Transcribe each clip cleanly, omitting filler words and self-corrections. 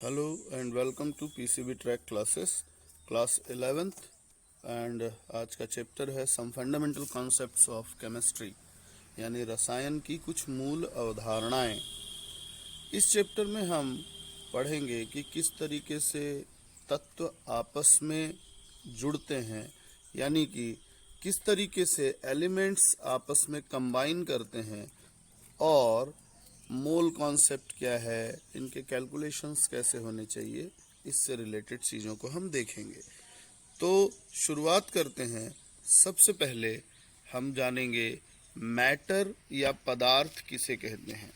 Hello and welcome to PCB track classes class 11th and आज का chapter है some fundamental concepts of chemistry यानी रसायन की कुछ मूल अवधारणाएं। इस चैप्टर में हम पढ़ेंगे कि किस तरीके से तत्व आपस में जुड़ते हैं, यानी कि किस तरीके से एलिमेंट्स आपस में कंबाइन करते हैं और मोल कॉन्सेप्ट क्या है, इनके कैलकुलेशंस कैसे होने चाहिए, इससे रिलेटेड चीज़ों को हम देखेंगे। तो शुरुआत करते हैं। सबसे पहले हम जानेंगे मैटर या पदार्थ किसे कहते हैं।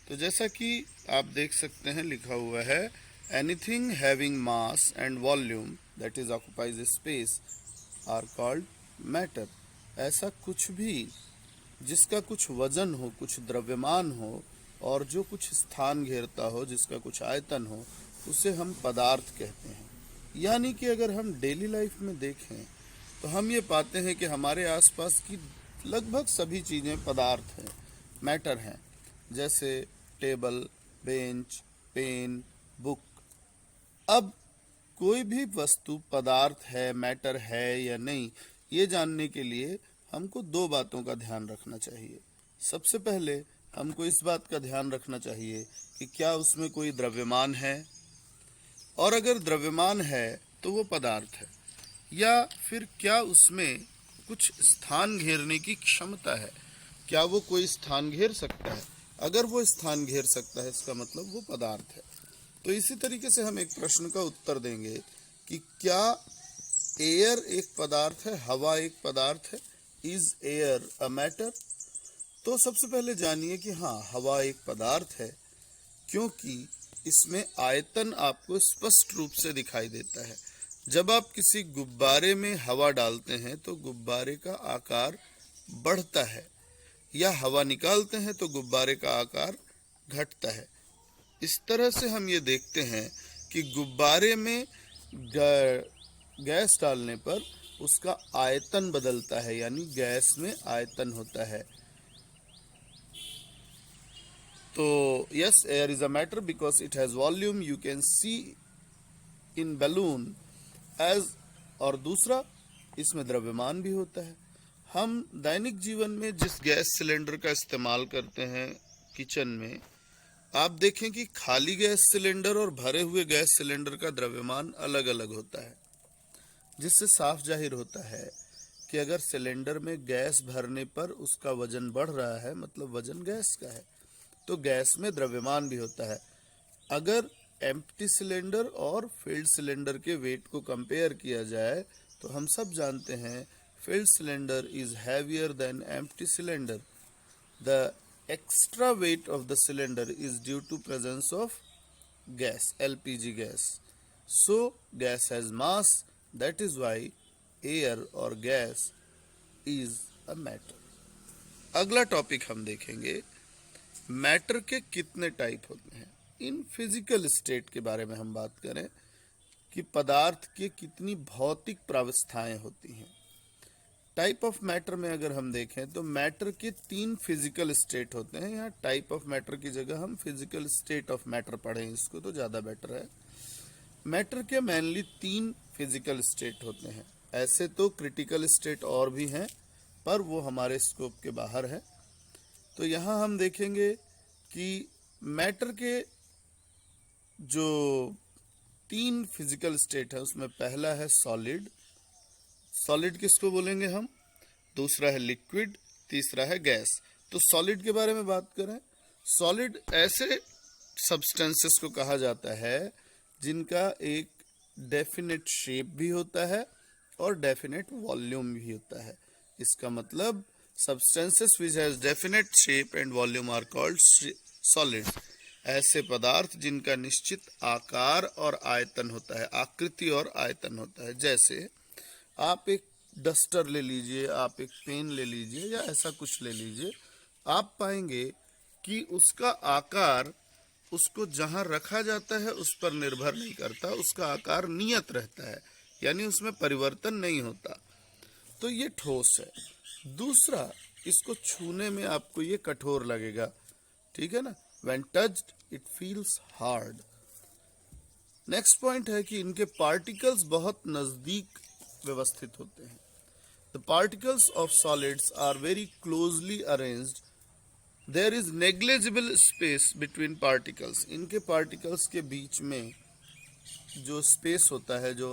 तो जैसा कि आप देख सकते हैं लिखा हुआ है, anything having mass and volume that is occupies space are called matter. ऐसा कुछ भी जिसका कुछ वजन हो, कुछ द्रव्यमान हो और जो कुछ स्थान घेरता हो, जिसका कुछ आयतन हो, उसे हम पदार्थ कहते हैं। यानी कि अगर हम डेली लाइफ में देखें तो हम ये पाते हैं कि हमारे आसपास की लगभग सभी चीज़ें पदार्थ हैं, मैटर हैं। जैसे टेबल, बेंच, पेन, बुक। अब कोई भी वस्तु पदार्थ है, मैटर है या नहीं, ये जानने के लिए हमको दो बातों का ध्यान रखना चाहिए। सबसे पहले हमको इस बात का ध्यान रखना चाहिए कि क्या उसमें कोई द्रव्यमान है, और अगर द्रव्यमान है तो वो पदार्थ है, या फिर क्या उसमें कुछ स्थान घेरने की क्षमता है, क्या वो कोई स्थान घेर सकता है। अगर वो स्थान घेर सकता है इसका मतलब वो पदार्थ है। तो इसी तरीके से हम एक प्रश्न का उत्तर देंगे कि क्या एयर एक पदार्थ है, हवा एक पदार्थ है। Is air a matter? तो सबसे पहले जानिए कि हाँ, हवा एक पदार्थ है, क्योंकि इसमें आयतन आपको स्पष्ट रूप से दिखाई देता है। जब आप किसी गुब्बारे में हवा डालते हैं तो गुब्बारे का आकार बढ़ता है, या हवा निकालते हैं तो गुब्बारे का आकार घटता है। इस तरह से हम ये देखते हैं कि गुब्बारे में गैस डालने पर उसका आयतन बदलता है, यानी गैस में आयतन होता है। तो yes, air is a matter because it has volume, you can see in balloon as. और दूसरा, इसमें द्रव्यमान भी होता है। हम दैनिक जीवन में जिस गैस सिलेंडर का इस्तेमाल करते हैं किचन में, आप देखें कि खाली गैस सिलेंडर और भरे हुए गैस सिलेंडर का द्रव्यमान अलग अलग होता है, जिससे साफ जाहिर होता है कि अगर सिलेंडर में गैस भरने पर उसका वजन बढ़ रहा है, मतलब वजन गैस का है, तो गैस में द्रव्यमान भी होता है। अगर एम्प्टी सिलेंडर और फिल्ड सिलेंडर के वेट को कंपेयर किया जाए तो हम सब जानते हैं field cylinder is heavier than empty cylinder. The extra weight of the cylinder is due to presence of gas, LPG gas. So gas has mass, that is why air or gas is a matter. अगला topic हम देखेंगे, matter के कितने type होते हैं। In physical state के बारे में हम बात करें कि पदार्थ के कितनी भौतिक प्रावस्थाएं होती हैं। टाइप ऑफ मैटर में अगर हम देखें तो मैटर के 3 फिजिकल स्टेट होते हैं। यहाँ टाइप ऑफ मैटर की जगह हम फिजिकल स्टेट ऑफ मैटर पढ़ें इसको तो ज़्यादा बेटर है। मैटर के मेनली 3 फिजिकल स्टेट होते हैं। ऐसे तो क्रिटिकल स्टेट और भी हैं, पर वो हमारे स्कोप के बाहर है। तो यहाँ हम देखेंगे कि मैटर के जो 3 फिजिकल स्टेट है उसमें पहला है सॉलिड। सॉलिड किसको बोलेंगे हम? दूसरा है लिक्विड, तीसरा है गैस। तो सॉलिड के बारे में बात करें, सॉलिड ऐसे सब्सटेंसेस को कहा जाता है जिनका एक डेफिनेट शेप भी होता है और डेफिनेट वॉल्यूम भी होता है। इसका मतलब substances which has definite shape and volume are called solid. ऐसे पदार्थ जिनका निश्चित आकार और आयतन होता है, आकृति और आयतन होता है। जैसे आप एक डस्टर ले लीजिए, आप एक पेन ले लीजिए, या ऐसा कुछ ले लीजिए, आप पाएंगे कि उसका आकार उसको जहां रखा जाता है उस पर निर्भर नहीं करता, उसका आकार नियत रहता है, यानी उसमें परिवर्तन नहीं होता। तो ये ठोस है। दूसरा, इसको छूने में आपको ये कठोर लगेगा, ठीक है ना। When touched it feels hard. Next point है कि इनके पार्टिकल्स बहुत नजदीक व्यवस्थित होते हैं। The particles of solids are very closely arranged, there is negligible space between particles. इनके पार्टिकल्स के बीच में जो स्पेस होता है, जो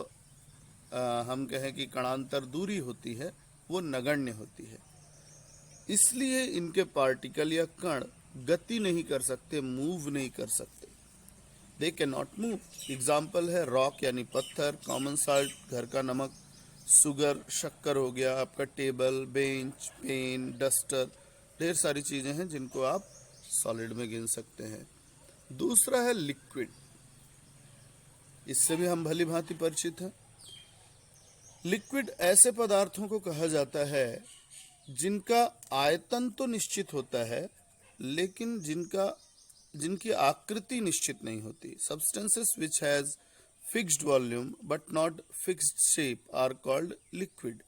हम कहें कि कणांतर दूरी होती है, वो नगण्य होती है। इसलिए इनके पार्टिकल या कण गति नहीं कर सकते, मूव नहीं कर सकते। They can not move. Example है रॉक यानी पत्थर, कॉमन साल्ट घर का नमक, शुगर शक्कर हो गया, आपका टेबल, बेंच, पेन, डस्टर, ढेर सारी चीजें हैं जिनको आप सॉलिड में गिन सकते हैं। दूसरा है लिक्विड, इससे भी हम भली भांति परिचित हैं। लिक्विड ऐसे पदार्थों को कहा जाता है जिनका आयतन तो निश्चित होता है, लेकिन जिनकी आकृति निश्चित नहीं होती। Substances which has fixed volume but not fixed shape are called liquid.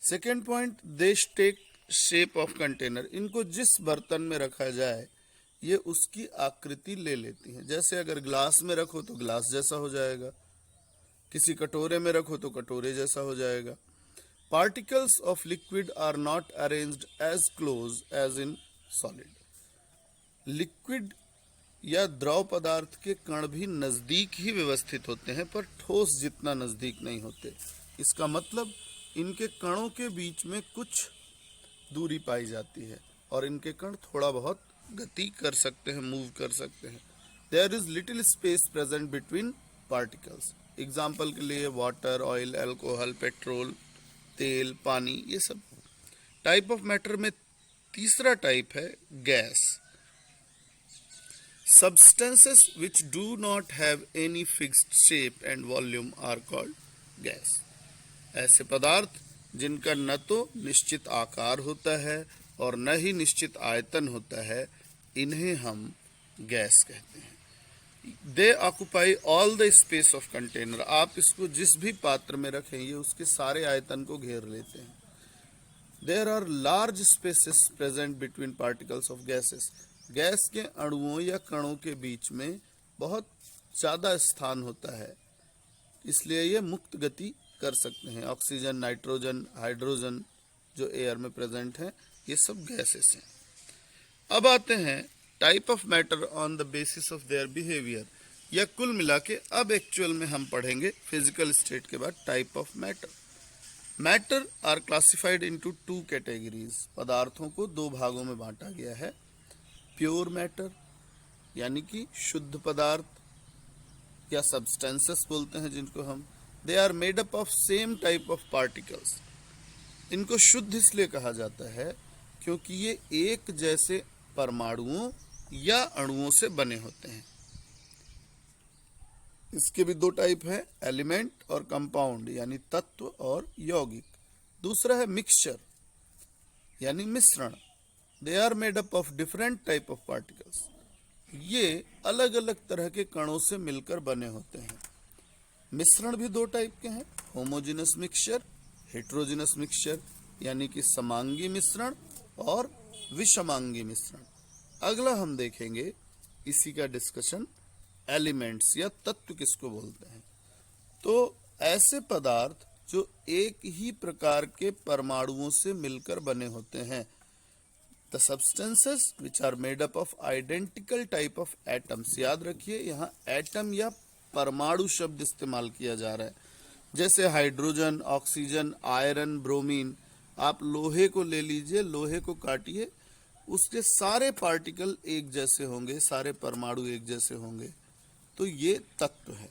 Second point, they take shape of container. इनको जिस बर्तन में रखा जाए ये उसकी आकृति ले लेती हैं। जैसे अगर ग्लास में रखो तो ग्लास जैसा हो जाएगा, किसी कटोरे में रखो तो कटोरे जैसा हो जाएगा। Particles of liquid are not arranged as close as in solid. Liquid या द्रव पदार्थ के कण भी नजदीक ही व्यवस्थित होते हैं, पर ठोस जितना नजदीक नहीं होते। इसका मतलब इनके कणों के बीच में कुछ दूरी पाई जाती है और इनके कण थोड़ा बहुत गति कर सकते हैं, मूव कर सकते हैं। There is little space present between particles. Example के लिए वाटर, ऑयल, अल्कोहल, पेट्रोल, तेल, पानी, ये सब। टाइप ऑफ मैटर में तीसरा टाइप है gas. Substances which do not have any fixed shape and volume are called gas. ऐसे पदार्थ जिनका न तो निश्चित आकार होता है और न ही निश्चित आयतन होता है, इन्हें हम गैस कहते हैं। They occupy all the space of container. आप इसको जिस भी पात्र में रखें ये उसके सारे आयतन को घेर लेते हैं। There are large spaces present between particles of gases. Gas के अणुओं या कणों के बीच में बहुत ज़्यादा स्थान होता है, इसलिए ये मुक्त गति कर सकते हैं। ऑक्सीजन, नाइट्रोजन, हाइड्रोजन जो एयर में प्रेजेंट हैं, ये सब गैसेस हैं। अब आते हैं type of matter on the basis of their behaviour. या कुल मिला के अब एक्चुअल में हम पढ़ेंगे फिजिकल स्टेट के बाद type of matter. Matter are classified into two categories. पदार्थों को दो भागों में बांटा गया है। प्योर मैटर यानी कि शुद्ध पदार्थ या सब्सटेंसेस बोलते हैं जिनको हम। They are made up of same type of particles. इनको शुद्ध इसलिए कहा जाता है क्योंकि ये एक जैसे परमाणुओं या अणुओं से बने होते हैं। इसके भी दो टाइप हैं, एलिमेंट और कंपाउंड यानी तत्व और यौगिक। दूसरा है मिक्सचर यानी मिश्रण। They are made up of different type of particles. ये अलग अलग तरह के कणों से मिलकर बने होते हैं। मिश्रण भी दो टाइप के हैं, होमोजेनस मिक्सचर, हेट्रोजेनस मिक्सचर यानी कि समांगी मिश्रण और विषमांगी मिश्रण। अगला हम देखेंगे इसी का डिस्कशन, एलिमेंट्स या तत्व किसको बोलते हैं। तो ऐसे पदार्थ जो एक ही प्रकार के परमाणुओं से मिलकर बने होते हैं। The substances which are made up of identical type of atoms. याद रखिए यहाँ एटम या परमाणु शब्द इस्तेमाल किया जा रहा है। जैसे हाइड्रोजन, ऑक्सीजन, आयरन, ब्रोमीन। आप लोहे को ले लीजिए, लोहे को काटिए, उसके सारे पार्टिकल एक जैसे होंगे, सारे परमाणु एक जैसे होंगे, तो ये तत्व है।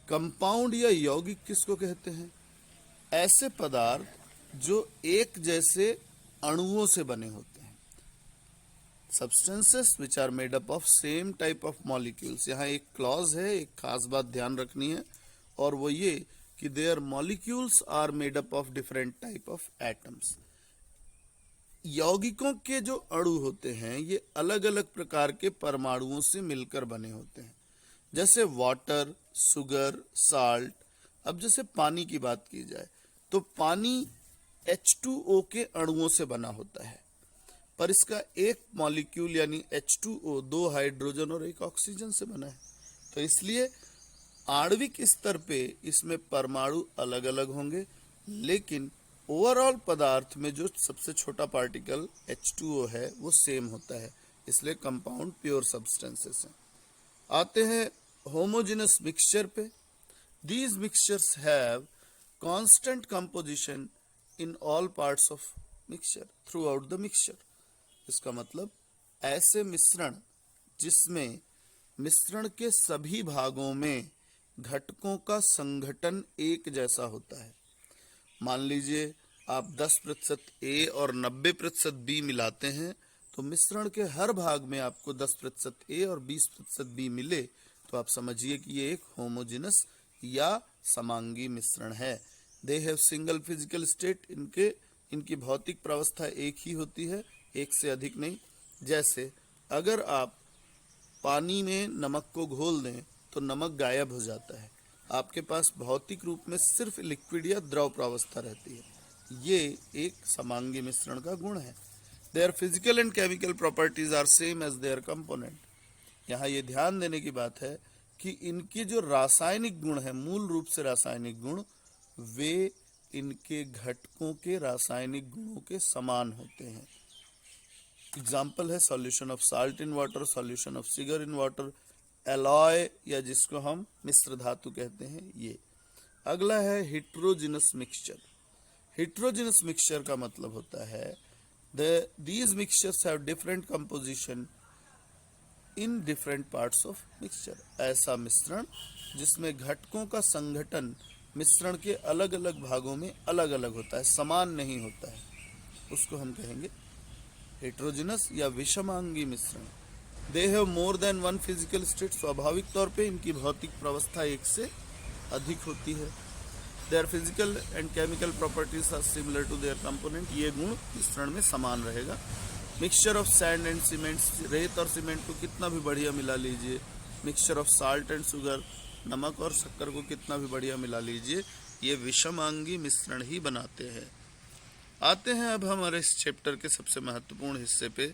कंपाउंड या यौगिक किसको कहते हैं? ऐसे पदार्थ जो एक जैसे अणुओं से बने होते हैं। Substances which are made up of same type of molecules. यहाँ एक क्लॉज है, एक खास बात ध्यान रखनी है, और वो ये कि their molecules are made up of different type of atoms. यौगिकों के जो अणु होते हैं ये अलग अलग प्रकार के परमाणुओं से मिलकर बने होते हैं। जैसे वाटर, शुगर, साल्ट। अब जैसे पानी की बात की जाए तो पानी H2O के अणुओं से बना होता है, पर इसका एक मॉलिक्यूल यानी H2O दो हाइड्रोजन और एक ऑक्सीजन से बना है। तो इसलिए आणविक स्तर पे इसमें परमाणु अलग अलग होंगे, लेकिन ओवरऑल पदार्थ में जो सबसे छोटा पार्टिकल H2O है वो सेम होता है, इसलिए कंपाउंड प्योर सब्सटेंसेस हैं। आते हैं होमोजेनस मिक्सचर पे। These mixtures have constant composition in all parts of mixture throughout the mixture। इसका मतलब ऐसे मिश्रण जिसमें मिश्रण के सभी भागों में घटकों का संघटन एक जैसा होता है। मान लीजिए आप 10% A और 90% B मिलाते हैं, तो मिश्रण के हर भाग में आपको 10% A और 20% B मिले तो आप समझिए कि ये एक होमोजेनस या समांगी मिश्रण है। They have single physical state, इनकी भौतिक प्रावस्था एक ही होती है, एक से अधिक नहीं। जैसे अगर आप पानी में नमक को घोल दें तो नमक गायब हो जाता है, आपके पास भौतिक रूप में सिर्फ लिक्विड या द्रव प्रावस्था रहती है। ये एक समांगी मिश्रण का गुण है। Their physical and chemical properties are same as their component. यहाँ ये ध्यान देने की बात है कि इनकी जो रासायनिक गुण है, मूल रूप से रासायनिक गुण, वे इनके घटकों के रासायनिक गुणों के समान होते हैं। एग्जाम्पल है solution of salt in water, solution of sugar in water, alloy या जिसको हम मिश्र धातु कहते हैं ये। अगला है हेट्रोजिनस मिक्सचर। हेट्रोजिनस मिक्सचर का मतलब होता है these mixtures have different composition in different parts of mixture। ऐसा मिश्रण जिसमें घटकों का संघटन मिश्रण के अलग अलग भागों में अलग अलग होता है, समान नहीं होता है, उसको हम कहेंगे हेट्रोजिनस या विषमांगी मिश्रण। They have more than one physical state. स्वाभाविक तौर पे इनकी भौतिक प्रावस्था एक से अधिक होती है। Their physical and chemical properties are similar to their component. ये गुण मिश्रण में समान रहेगा। Mixture of sand and cement, रेत और सीमेंट को कितना भी बढ़िया मिला लीजिए, mixture of salt and sugar, नमक और शक्कर को कितना भी बढ़िया मिला लीजिए, ये विषमांगी मिश्रण ही बनाते हैं। आते हैं अब हमारे इस चैप्टर के सबसे महत्वपूर्ण हिस्से पे,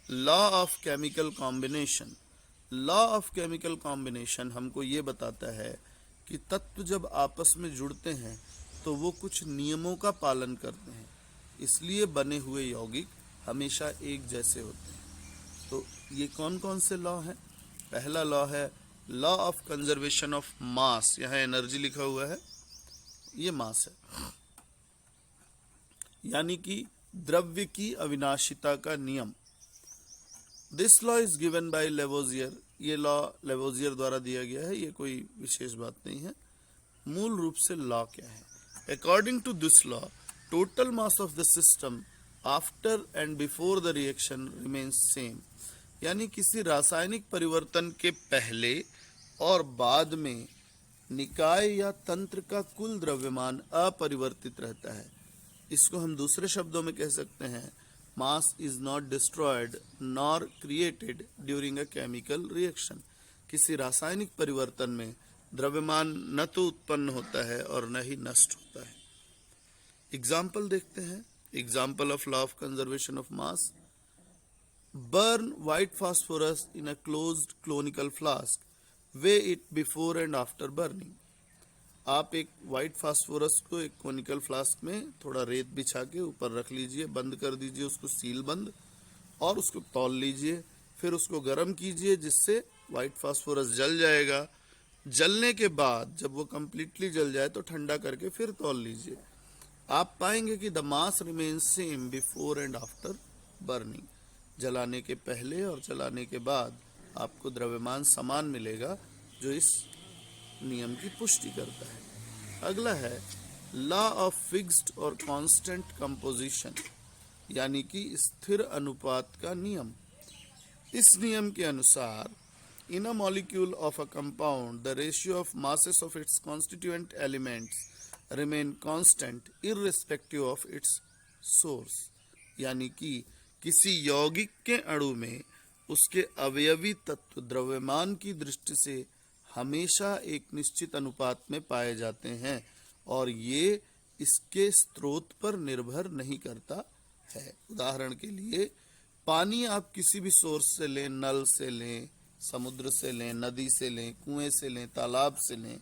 law of chemical combination. Law of chemical combination हमको ये बताता है कि तत्व जब आपस में जुड़ते हैं तो वो कुछ नियमों का पालन करते हैं, इसलिए बने हुए यौगिक हमेशा एक जैसे होते हैं। तो ये कौन कौन से लॉ हैं? पहला लॉ है लॉ ऑफ कंजर्वेशन ऑफ मास। यहाँ एनर्जी लिखा हुआ है, ये मास है, यानी कि द्रव्य की अविनाशिता का नियम। This law is given by Lavoisier. ये लॉ लेवोजियर द्वारा दिया गया है, ये कोई विशेष बात नहीं है। मूल रूप से लॉ क्या है? According to this law, total mass of the system after and before the reaction remains same. यानी किसी रासायनिक परिवर्तन के पहले और बाद में निकाय या तंत्र का कुल द्रव्यमान अपरिवर्तित रहता है। इसको हम दूसरे शब्दों में कह सकते हैं, mass is not destroyed nor created during a chemical reaction. किसी रासायनिक परिवर्तन में द्रव्यमान न तो उत्पन्न होता है और न ही नष्ट होता है। एग्जाम्पल देखते हैं। Example of law of conservation of mass, burn white phosphorus in a closed conical flask, weigh it before and after burning. आप एक व्हाइट फास्फोरस को एक कोनिकल फ्लास्क में थोड़ा रेत बिछा के ऊपर रख लीजिए, बंद कर दीजिए उसको सील बंद, और उसको तौल लीजिए, फिर उसको गर्म कीजिए जिससे व्हाइट फास्फोरस जल जाएगा। जलने के बाद जब वो कम्प्लीटली जल जाए तो ठंडा करके फिर तौल लीजिए। आप पाएंगे कि the mass remains same before and after burning. जलाने के पहले और जलाने के बाद आपको द्रव्यमान समान मिलेगा, जो इस नियम की पुष्टि करता है। अगला है लॉ ऑफ फिक्स्ड और कांस्टेंट कंपोजिशन, यानी कि स्थिर अनुपात का नियम। इस नियम के अनुसार in a molecule of a compound the ratio of masses of its constituent elements remain constant irrespective of its source. यानी कि किसी यौगिक के अणु में उसके अवयवी तत्व द्रव्यमान की दृष्टि से हमेशा एक निश्चित अनुपात में पाए जाते हैं, और ये इसके स्रोत पर निर्भर नहीं करता है। उदाहरण के लिए पानी आप किसी भी सोर्स से लें, नल से लें समुद्र से लें, नदी से लें, कुएं से लें, तालाब से लें,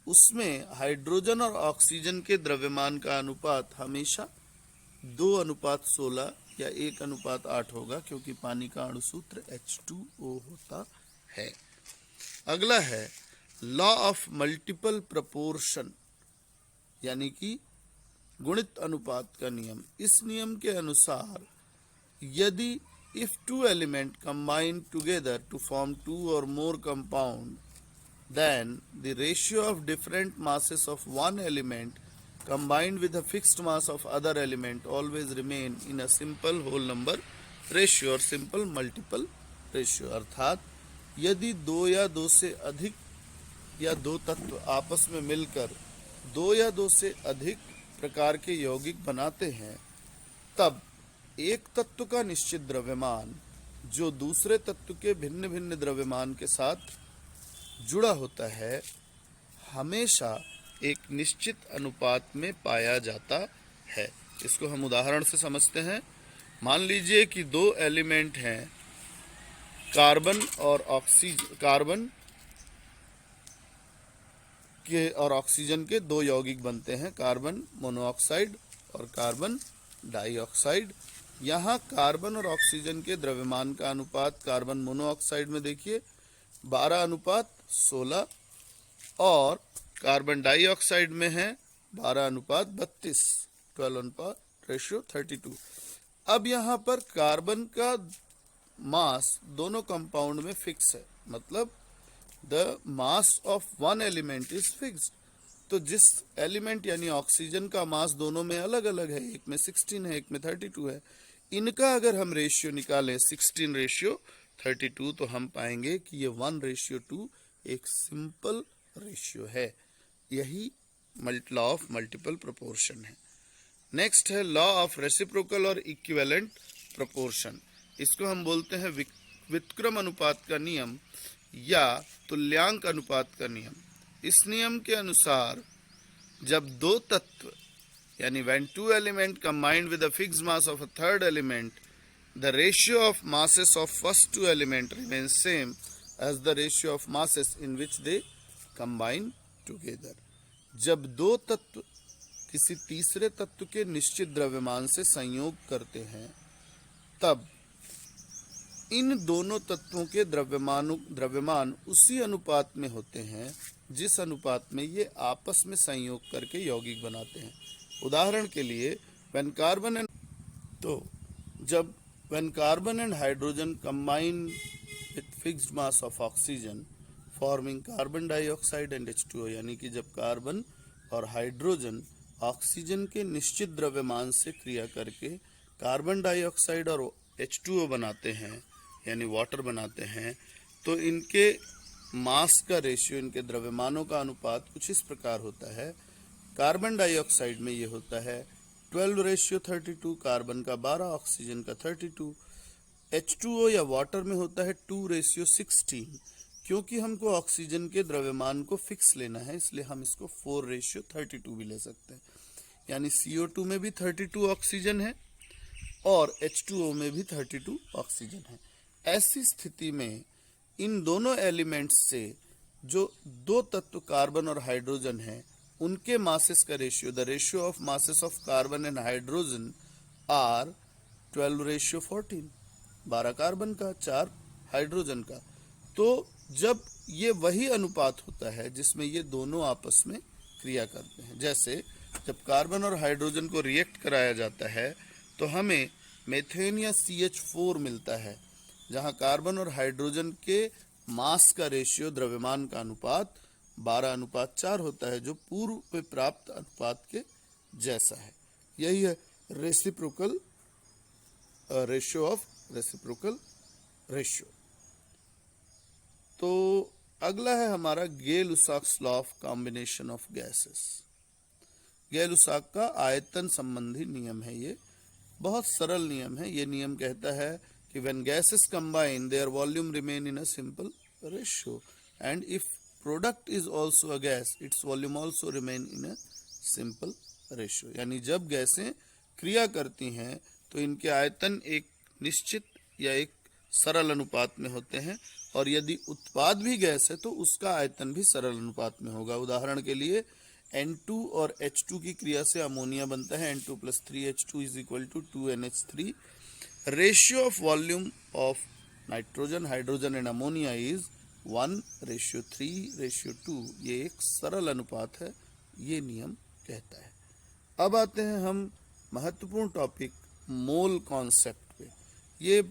उसमें हाइड्रोजन और ऑक्सीजन के द्रव्यमान का अनुपात हमेशा 2:16 या 1:8 होगा, क्योंकि पानी का अणुसूत्र H2O होता है। अगला है लॉ ऑफ मल्टीपल प्रपोर्शन, यानी कि गुणित अनुपात का नियम। इस नियम के अनुसार यदि if two elements combine together to form two or more compound, then the ratio of different masses of one element combined with a fixed mass of other element always remain in a simple whole number ratio और simple multiple ratio। अर्थात यदि दो या दो से अधिक या दो तत्व आपस में मिलकर दो या दो से अधिक प्रकार के यौगिक बनाते हैं, तब एक तत्व का निश्चित द्रव्यमान जो दूसरे तत्व के भिन्न भिन्न द्रव्यमान के साथ जुड़ा होता है, हमेशा एक निश्चित अनुपात में पाया जाता है। इसको हम उदाहरण से समझते हैं। मान लीजिए कि दो एलिमेंट हैं, कार्बन और ऑक्सीजन के दो यौगिक बनते हैं, कार्बन मोनोऑक्साइड और कार्बन डाइऑक्साइड। यहाँ कार्बन और ऑक्सीजन के द्रव्यमान का अनुपात कार्बन मोनोऑक्साइड में देखिए 12:16 और कार्बन डाइऑक्साइड में है 12:32, 12:32। अब यहाँ पर कार्बन का मास दोनों कंपाउंड में फिक्स है, मतलब the mass of one element is fixed. तो जिस एलिमेंट यानी ऑक्सीजन का मास दोनों में अलग अलग है, एक में 16 है, एक में 32 है, इनका अगर हम रेशियो निकालें 16:32, तो हम पाएंगे कि ये 1:2 एक सिंपल रेशियो है। यही लॉ ऑफ मल्टीपल प्रोपोर्शन है। नेक्स्ट है लॉ ऑफ रेसिप्रोकल और इक्विवेलेंट प्रोपोर्शन। इसको हम बोलते हैं व्युत्क्रम अनुपात का नियम या तुल्यांक अनुपात का नियम। इस नियम के अनुसार जब दो तत्व यानी when two element combined with a fixed mass of a third element, the ratio of masses of first two element remains same as the ratio of masses in which they combine together। जब दो तत्व किसी तीसरे तत्व के निश्चित द्रव्यमान से संयोग करते हैं, तब इन दोनों तत्वों के द्रव्यमान उसी अनुपात में होते हैं जिस अनुपात में ये आपस में संयोग करके यौगिक बनाते हैं। उदाहरण के लिए when carbon and hydrogen combine with fixed mass of oxygen forming carbon dioxide and H2O, यानी कि जब कार्बन और हाइड्रोजन ऑक्सीजन के निश्चित द्रव्यमान से क्रिया करके कार्बन डाइऑक्साइड और H2O बनाते हैं यानी वाटर बनाते हैं, तो इनके मास का रेशियो, इनके द्रव्यमानों का अनुपात कुछ इस प्रकार होता है। कार्बन डाइऑक्साइड में ये होता है 12:32, कार्बन का 12, ऑक्सीजन का 32। H2O या वाटर में होता है 2:16। क्योंकि हमको ऑक्सीजन के द्रव्यमान को फिक्स लेना है, इसलिए हम इसको 4:32 भी ले सकते हैं। यानी CO2 में भी 32 ऑक्सीजन है और H2O में भी 32 ऑक्सीजन है। ऐसी स्थिति में इन दोनों एलिमेंट्स से जो दो तत्व कार्बन और हाइड्रोजन हैं, उनके मासेस का ratio, the ratio of masses of carbon and hydrogen are 12:14, 12 carbon का, 4 हाइड्रोजन का। तो जब ये वही अनुपात होता है जिसमें ये दोनों आपस में क्रिया करते हैं, जैसे जब कार्बन और हाइड्रोजन को रिएक्ट कराया जाता है तो हमें मेथेन या CH4 मिलता है, जहां कार्बन और हाइड्रोजन के मास का रेशियो, द्रव्यमान का अनुपात 12:4 होता है, जो पूर्व में प्राप्त अनुपात के जैसा है। यही है reciprocal ratio of reciprocal ratio. तो अगला है हमारा Gay-Lussac's law of combination of gases. Gay-Lussac का आयतन संबंधी नियम है। ये बहुत सरल नियम है। ये नियम कहता है कि when gases combine their volume remain in a simple ratio and if product is also a gas its volume also remain in a simple ratio। यानी जब गैसें क्रिया करती हैं तो इनके आयतन एक निश्चित या एक सरल अनुपात में होते हैं, और यदि उत्पाद भी गैस है तो उसका आयतन भी सरल अनुपात में होगा। उदाहरण के लिए N2 और H2 की क्रिया से अमोनिया बनता है, N2 + 3H2 = 2NH3। Ratio of volume of nitrogen, hydrogen and ammonia is 1:3:2। ये एक सरल अनुपात है, ये नियम कहता है। अब आते हैं हम महत्वपूर्ण टॉपिक मोल कॉन्सेप्ट पे। ये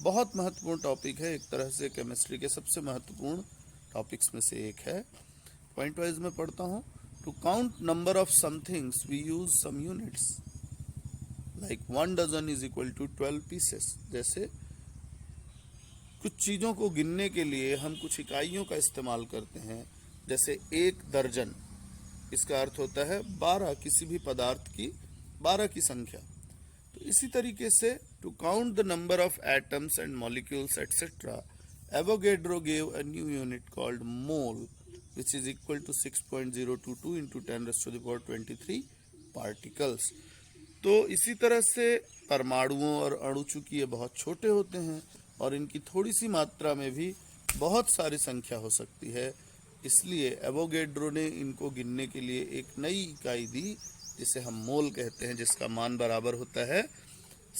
बहुत महत्वपूर्ण टॉपिक है, एक तरह से केमिस्ट्री के सबसे महत्वपूर्ण टॉपिक्स में से एक है। पॉइंट वाइज में पढ़ता हूँ। To count number of somethings we use some units, like 1 dozen is equal to 12 pieces. जैसे कुछ चीजों को गिनने के लिए हम कुछ इकाइयों का इस्तेमाल करते हैं, जैसे 1 दर्जन, इसका अर्थ होता है 12, किसी भी पदार्थ की 12 की संख्या। तो इसी तरीके से to count the number of atoms and molecules etcetera, Avogadro gave a new unit called mole which is equal to 6.022 into 10⁻23 particles. तो इसी तरह से परमाणुओं और अणु चूंकि ये बहुत छोटे होते हैं और इनकी थोड़ी सी मात्रा में भी बहुत सारी संख्या हो सकती है, इसलिए एवोगैड्रो ने इनको गिनने के लिए एक नई इकाई दी जिसे हम मोल कहते हैं, जिसका मान बराबर होता है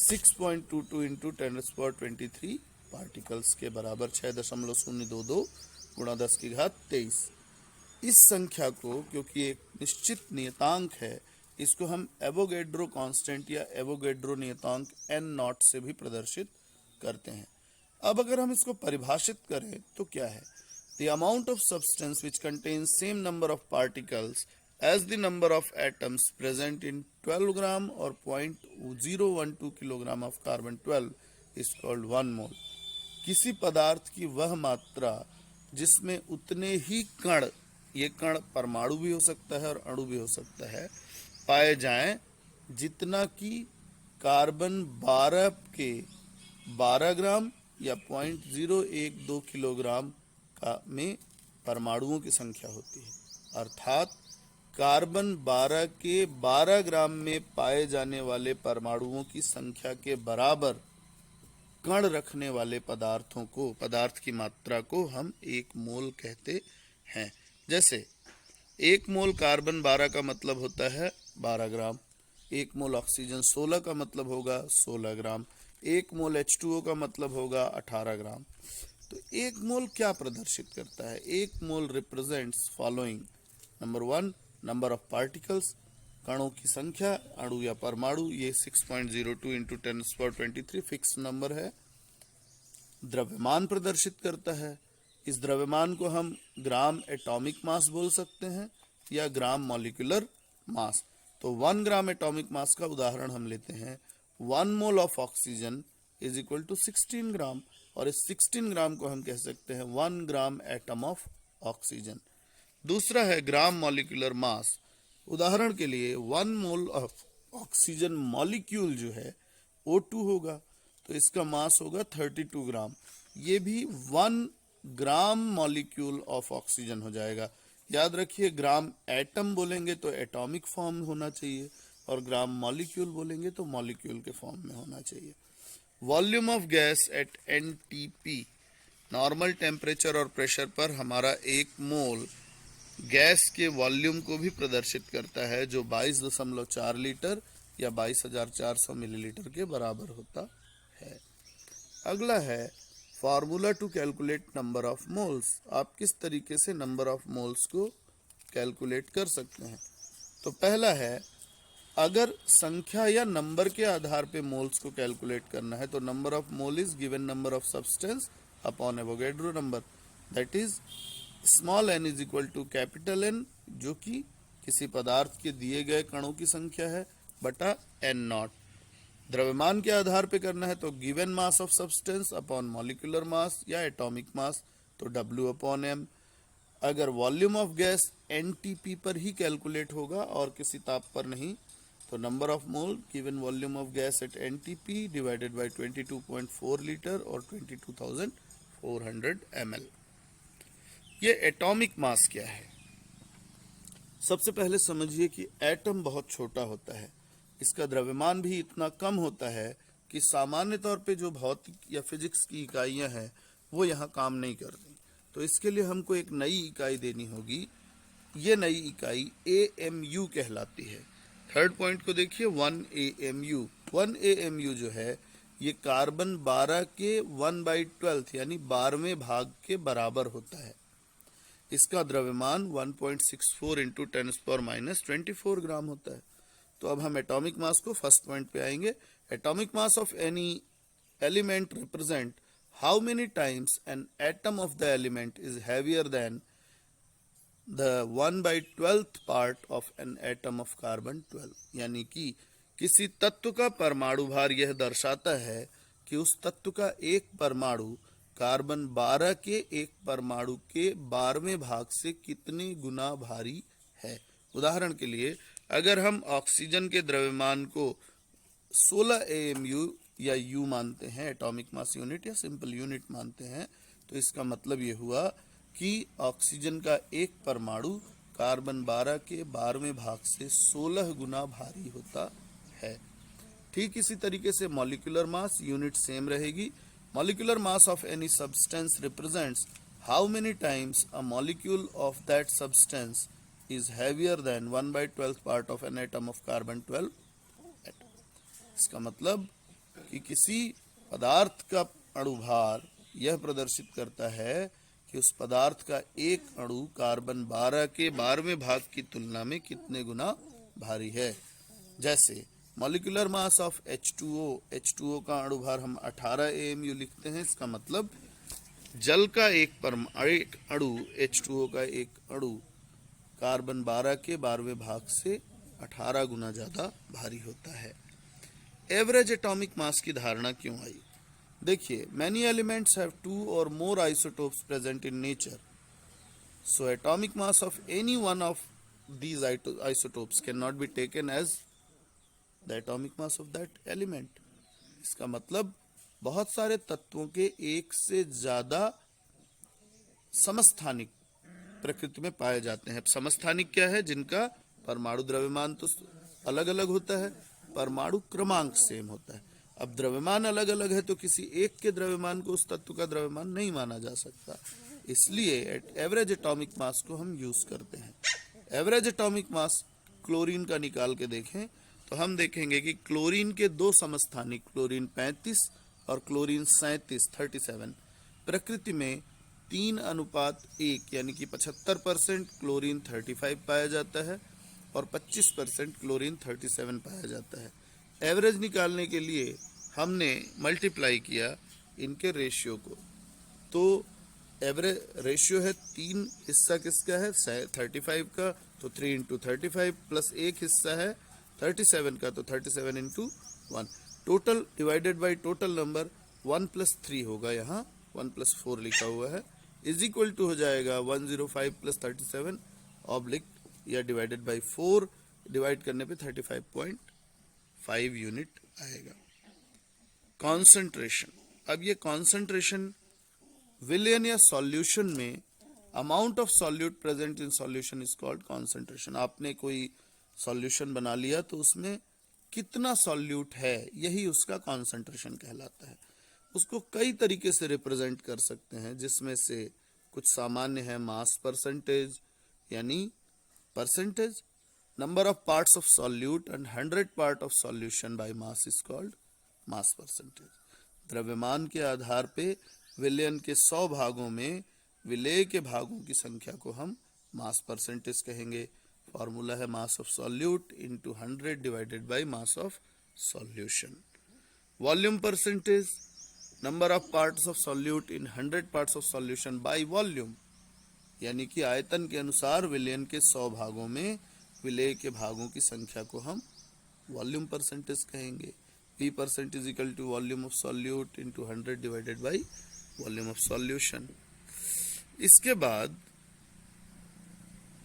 6.22 into 10⁻23 पार्टिकल्स के बराबर 6.022 × 10⁻23। इस संख्या को, क्योंकि एक निश्चित नियतांक है, इसको हम एवोगैड्रो कांस्टेंट या एवोगैड्रो नियतांक n0 से भी प्रदर्शित करते हैं। अब अगर हम इसको परिभाषित करें तो क्या है? The amount of substance which contains same number of particles as the number of atoms present in 12 gram or 0.012 kilogram of carbon 12 is called 1 mole। किसी पदार्थ की वह मात्रा जिसमें उतने ही कण, ये कण परमाणु भी हो सकता है और अणु भी हो सकता है, पाए जाएं जितना कि कार्बन 12 के 12 ग्राम या 0.012 किलोग्राम का में परमाणुओं की संख्या होती है। अर्थात कार्बन 12 के 12 ग्राम में पाए जाने वाले परमाणुओं की संख्या के बराबर कण रखने वाले पदार्थों को, पदार्थ की मात्रा को हम 1 मोल कहते हैं। जैसे 1 मोल कार्बन 12 का मतलब होता है 12 ग्राम, 1 मोल ऑक्सीजन 16 का मतलब होगा 16 ग्राम, 1 मोल H2O का मतलब होगा 18 ग्राम। तो 1 मोल क्या प्रदर्शित करता है? 1 mole represents following. Number 1, number of particles, कणों की संख्या, अणु या परमाणु, ये 6.02 into 10⁻23 फिक्स नंबर है। द्रव्यमान प्रदर्शित करता है, इस द्रव्यमान को हम ग्राम एटॉमिक मास बोल सकते हैं या ग्राम मॉलिक्यूलर मास। तो 1 ग्राम एटॉमिक मास का उदाहरण हम लेते हैं, 1 mole of oxygen is equal to 16 gram, और इस 16 ग्राम को हम कह सकते हैं 1 ग्राम एटम ऑफ ऑक्सीजन। दूसरा है ग्राम मॉलिक्यूलर मास। उदाहरण के लिए 1 मोल ऑफ ऑक्सीजन मॉलिक्यूल जो है O2 होगा, तो इसका मास होगा 32 ग्राम। ये भी 1 ग्राम मॉलिक्यूल ऑफ ऑक्सीजन हो जाएगा। याद रखिए, ग्राम एटम बोलेंगे तो एटॉमिक फॉर्म होना चाहिए, और ग्राम मॉलिक्यूल बोलेंगे तो मॉलिक्यूल के फॉर्म में होना चाहिए। Volume of gas at NTP, normal temperature और प्रेशर पर हमारा 1 मोल गैस के वॉल्यूम को भी प्रदर्शित करता है, जो 22.4 लीटर या 22,400 मिलीलीटर के बराबर होता है। अगला है formula to calculate number of moles. आप किस तरीके से नंबर ऑफ मोल्स को कैलकुलेट कर सकते हैं? तो पहला है, अगर संख्या या नंबर के आधार पे मोल्स को कैलकुलेट करना है तो number of mole is given number of substance upon Avogadro number, that is small n is equal to capital N, जो कि किसी पदार्थ के दिए गए कणों की संख्या है, बटा n0। द्रव्यमान के आधार पे करना है तो given mass of substance upon molecular mass या एटॉमिक मास, तो W/m। अगर वॉल्यूम ऑफ गैस NTP पर ही कैलकुलेट होगा और किसी ताप पर नहीं, तो number of mole given volume of gas at NTP divided by 22.4 litre और 22,400 ml। ये एटॉमिक मास क्या है? सबसे पहले समझिए कि एटम बहुत छोटा होता है, इसका द्रव्यमान भी इतना कम होता है कि सामान्य तौर पे जो भौतिक या फिजिक्स की इकाइयां हैं वो यहाँ काम नहीं करती। तो इसके लिए हमको एक नई इकाई देनी होगी। ये नई इकाई AMU कहलाती है। थर्ड पॉइंट को देखिए, 1 AMU। 1 AMU जो है ये कार्बन 12 के 1/12 यानी 12वें भाग के बराबर होता है। इसका द्रव्यमान 1.64 इंटू 10⁻⁻24 ग्राम होता है। तो अब हम एटॉमिक मास को फर्स्ट पॉइंट पे आएंगे। Atomic mass of any element represent how many times an atom of the element is heavier than the 1/12th part of an atom of carbon 12। यानी कि किसी तत्व का परमाणु भार यह दर्शाता है कि उस तत्व का एक परमाणु कार्बन 12 के एक परमाणु के 12वें भाग से कितने गुना भारी है। उदाहरण के लिए अगर हम ऑक्सीजन के द्रव्यमान को 16 AMU या U मानते हैं, एटॉमिक मास यूनिट या सिंपल यूनिट मानते हैं, तो इसका मतलब ये हुआ कि ऑक्सीजन का एक परमाणु कार्बन 12 के 12वें भाग से 16 गुना भारी होता है। ठीक इसी तरीके से मॉलिक्यूलर मास यूनिट सेम रहेगी। Molecular mass of any substance represents how many times a molecule of that substance is heavier than 1/12th part of an atom of carbon 12 atom. इसका मतलब कि किसी पदार्थ का अणुभार यह प्रदर्शित करता है कि उस पदार्थ का एक अणु कार्बन 12 के 12वें भाग की तुलना में कितने गुना भारी है। जैसे मॉलिक्यूलर मास ऑफ H2O का अणुभार हम 18 AMU लिखते हैं। इसका मतलब जल का एक अणु H2O का एक अणु कार्बन 12 के 12वें भाग से 18 गुना ज्यादा भारी होता है। एवरेज एटॉमिक मास की धारणा क्यों आई? देखिए, मैनी एलिमेंट्स हैव 2 और more isotopes present in nature, so atomic mass of any one of these isotopes cannot be taken as the atomic mass of that element। इसका मतलब बहुत सारे तत्वों के एक से ज्यादा समस्थानिक प्रकृति में पाए जाते हैं। समस्थानिक क्या है? जिनका परमाणु द्रव्यमान तो अलग अलग होता है, परमाणु क्रमांक सेम होता है। अब द्रव्यमान अलग अलग है तो किसी एक के द्रव्यमान को उस तत्व का द्रव्यमान नहीं माना जा सकता, इसलिए एवरेज एटॉमिक मास को हम यूज करते हैं। एवरेज एटॉमिक मास क्लोरीन का निकाल के देखें तो हम देखेंगे कि क्लोरीन के दो समस्थानिक, क्लोरीन 35 और क्लोरीन 37 प्रकृति में 3:1 यानी कि 75% क्लोरीन 35 पाया जाता है और 25% क्लोरीन 37 पाया जाता है। एवरेज निकालने के लिए हमने मल्टीप्लाई किया इनके रेशियो को, तो एवरेज रेशियो है 3 हिस्सा किसका है? 35 का, तो 3 × 35 प्लस एक हिस्सा है 37 का, तो 37 × 1। Total divided by total number 1 + 3 होगा, यहाँ 1 + 4 लिखा हुआ है, इज इक्वल टू हो जाएगा 105 + 37 ऑब्लिक या डिवाइडेड बाय 4, डिवाइड करने पे 35.5 यूनिट आएगा। कॉन्सेंट्रेशन, अब ये कॉन्सेंट्रेशन विलयन या सॉल्यूशन में amount of solute present in solution is called concentration. आपने कोई सॉल्यूशन बना लिया तो उसमें कितना सॉल्यूट है, यही उसका कॉन्सेंट्रेशन कहलाता है। उसको कई तरीके से रिप्रेजेंट कर सकते हैं, जिसमें से कुछ सामान्य है मास परसेंटेज, यानी percentage number of parts of solute and 100 part of solution by mass is called mass percentage. द्रव्यमान के आधार पे विलयन के 100 भागों में विलेय के भागों की संख्या को हम मास परसेंटेज कहेंगे। फॉर्मूला है mass of solute into 100 divided by mass of solution. Volume percentage number of parts of solute in 100 parts of solution by volume, यानी कि आयतन के अनुसार विलयन के 100 भागों में विलेय के भागों की संख्या को हम वॉल्यूम परसेंटेज कहेंगे। V% is equal to volume of solute into 100 divided by volume of solution. इसके बाद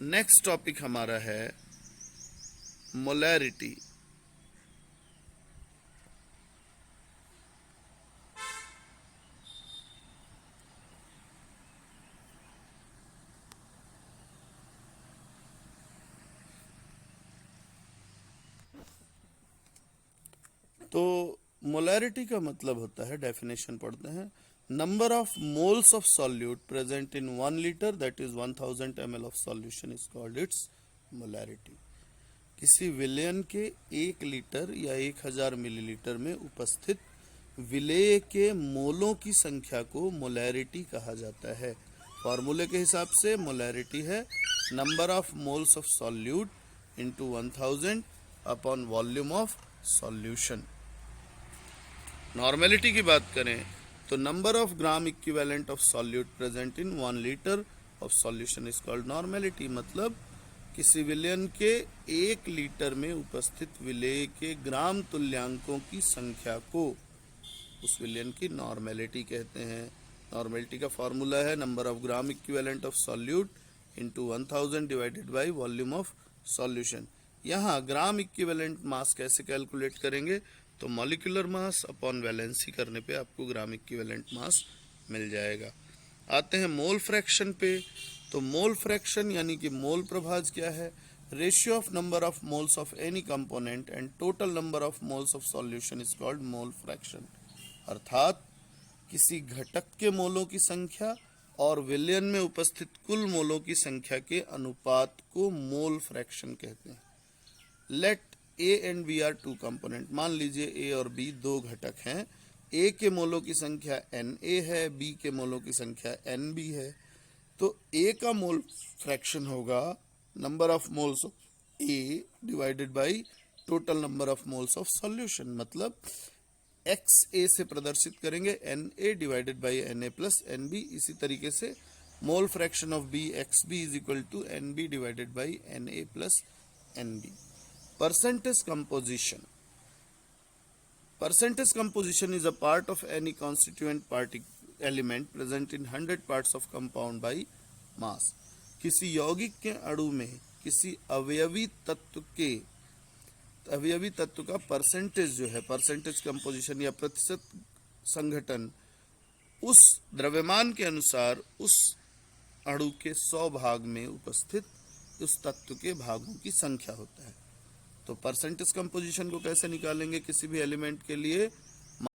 नेक्स्ट टॉपिक हमारा है मोलैरिटी। तो मोलैरिटी का मतलब होता है, डेफिनेशन पढ़ते हैं, number of moles of solute present in 1 litre that is 1000 ml of solution is called its molarity. किसी विलयन के 1 लीटर या 1000 मिलीलीटर में उपस्थित विलेय के मोलों की संख्या को मोलैरिटी कहा जाता है। फॉर्मूले के हिसाब से मोलैरिटी है number of moles of solute into 1000 upon volume of solution. Normality की बात करें तो number of gram equivalent of solute present in 1 litre of solution is called normality. मतलब किसी विलयन के 1 लीटर में उपस्थित विलेय के ग्राम तुल्यांकों की संख्या को उस विलयन की नॉर्मेलिटी कहते हैं। नॉर्मेलिटी का फॉर्मूला है number of gram equivalent of solute into 1000 divided by volume of solution. यहाँ ग्राम इक्विवेलेंट मास कैसे कैलकुलेट करेंगे, तो मॉलिक्यूलर मास अपॉन वैलेंसी करने पे आपको ग्राम इक्विवेलेंट मास मिल जाएगा। आते हैं मोल फ्रैक्शन पे। तो मोल फ्रैक्शन यानी कि मोल प्रभाज क्या है, ratio of number of moles of any component and total number of moles of solution is called mole fraction. अर्थात किसी घटक के मोलों की संख्या और विलयन में उपस्थित कुल मोलों की संख्या के अनुपात को मोल फ्रैक्शन कहते हैं। Let A and B are two component. मान लीजिए ए और बी दो घटक हैं। ए के मोलों की संख्या Na है, बी के मोलों की संख्या Nb है। तो ए का मोल फ्रैक्शन होगा number of moles of A divided by total number of moles of solution. मतलब एक्स ए से प्रदर्शित करेंगे Na divided by Na plus Nb। इसी तरीके से mole fraction of B X B is equal to Nb divided by Na plus Nb। Percentage composition. Percentage composition is a part of any constituent element present in 100 parts of compound by mass। किसी यौगिक के अणु में किसी अवयवी तत्व का percentage जो है, परसेंटेज कंपोजिशन या प्रतिशत संघटन, उस द्रव्यमान के अनुसार उस अणु के 100 भाग में उपस्थित उस तत्व के भागों की संख्या होता है। तो परसेंटेज कंपोजिशन को कैसे निकालेंगे किसी भी एलिमेंट के लिए,